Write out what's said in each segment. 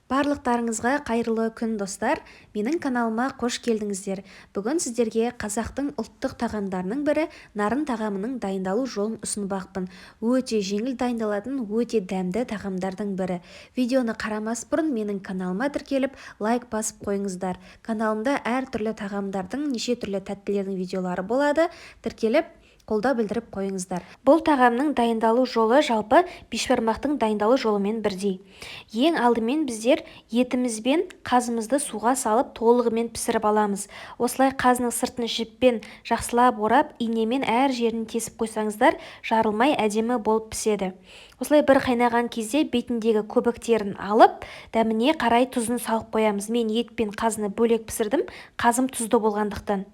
Барлықтарыңызға қайырлы күн достар, менің каналыма қош келдіңіздер. Бүгін сіздерге қазақтың ұлттық тағамдарының бірі нарын тағамының дайындалу жолын ұсынбақпын. Өте жеңіл дайындалатын, өте дәмді тағамдардың бірі. Видеоны қарамас бұрын менің каналыма тіркеліп, лайк басып қойыңыздар. Каналымда әртүрлі тағамдардың, неше түрлі тәттілердің видеолары болады. Тіркеліп қолдау білдіріп қойыңыздар. Бұл тағамның дайындалу жолы жалпы бешбармақтың дайындалу жолымен бірдей. Ең алдымен біздер етіміз бен қазымызды суға салып толығымен пісіріп аламыз. Осылай қазының сыртын жіппен жақсылап орап, инемен әр жерін тесіп қойсаңыздар, жарылмай әдемі болып піседі. Осылай бір қайнаған кезде бетіндегі көбіктерін алып, дәміне қарай тұзын салып қоямыз. Мен ет пен қазыны бөлек пісірдім, қазым тұзды болғандықтан.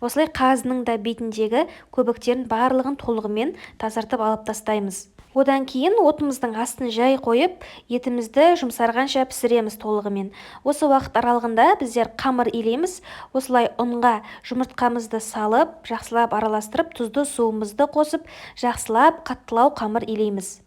Осылай қазының да бетіндегі көбіктерін барлығын толығымен тазартып алып тастаймыз. Одан кейін отымыздың астын жай қойып, етімізді жұмсарғанша пісіреміз толығымен. Осы уақыт аралығында біздер қамыр илейміз. Осылай ұнға жұмыртқамызды салып, жақсылап араластырып, тұзды суымызды қосып, жақсылап қаттылау қамыр илейміз.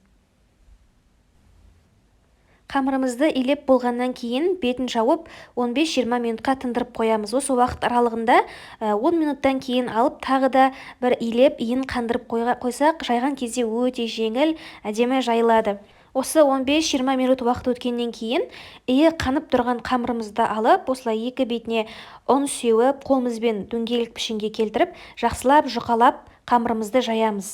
Қамырымызды илеп болғаннан кейін бетін жауып 15-20 минутқа тындырып қоямыз. Осы уақыт аралығында 10 минуттан кейін алып тағы да бір илеп, иін қандырып қойсақ, жайған кезде өте жеңіл, әдемі жайылады. Осы 15-20 минут уақыт өткеннен кейін иі қанып тұрған қамырымызды алып, осылай екі бетіне ұн сеуіп, қолымызбен дөңгелек пішінге келтіріп, жақсылап жұқалап қамырымызды жаямыз.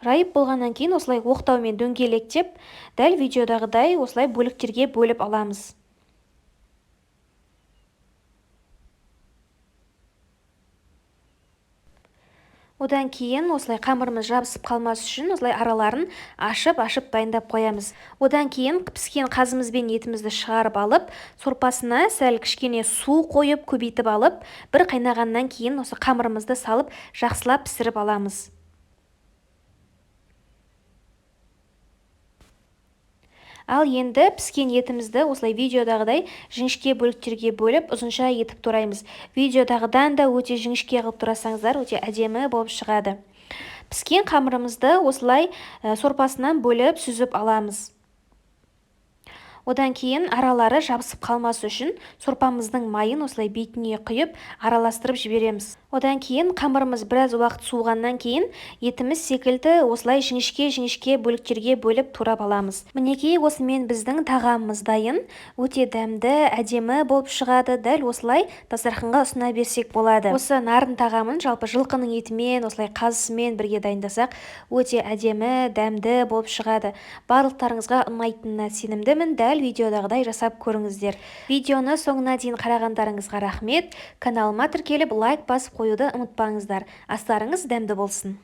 Жайып болғаннан кейін осылай оқтаумен дөңгелектеп, дәл видеодағыдай осылай бөліктерге бөліп аламыз. Одан кейін осылай қамырымыз жабысып қалмас үшін осылай араларын ашып дайындап қоямыз. Одан кейін піскен қазымыз бен етімізді шығарып алып, сорпасына сәл кішкене су қойып көбейтіп алып, бір қайнағаннан кейін осы қамырымызды салып жақсылап пісіріп аламыз. Ал енді піскен етімізді осылай видеодағыдай жіңішке бөліктерге бөліп, ұзынша етіп тураймыз. Видеодағыдан да өте жіңішке қылып турасаңыздар, өте әдемі болып шығады. Піскен қамырымызды осылай сорпасынан бөліп сүзіп аламыз. Одан кейін аралары жабысып қалмас үшін сорпамыздың майын осылай бетіне құйып араластырып жібереміз. Одан кейін қамырымыз біраз уақыт суығаннан кейін етіміз секілді осылай жіңішке бөліктерге бөліп турап аламыз. Мінекей осымен біздің тағамымыз дайын, өте дәмді, әдемі болып шығады. Дәл осылай дастарханға ұсына берсек болады. Осы нарын тағамын жалпы жылқының етімен, осылай қазысымен бірге дайындасақ, өте әдемі, дәмді болып шығады. Барлықтарыңызға ұнайтынына сенімдімін. Дәл видеодағыдай жасап көріңіздер. Видеоны соңына дейін қарағандарыңызға рахмет. Каналыма тіркеліп лайк басып қоюды ұмытпаңыздар. Астарыңыз дәмді болсын.